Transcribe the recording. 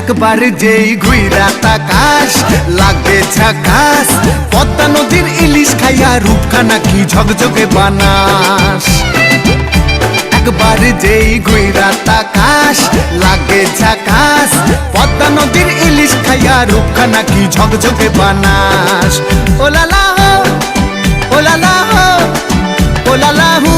একবার যেই ঘুইরা তাকাস লাগবে ঝাকাস, পদ্মা নদীর ইলিশ খাইয়া রূপখানা কি ঝকঝকে বানাস। একবার যেই ঘুইরা তাকাস লাগে ঝাকাস, পদ্মা নদীর ইলিশ খাইয়া রূপখানা কি ঝকঝকে বানাস। ও লালা হো, ও লালা হো, ও লালা হু।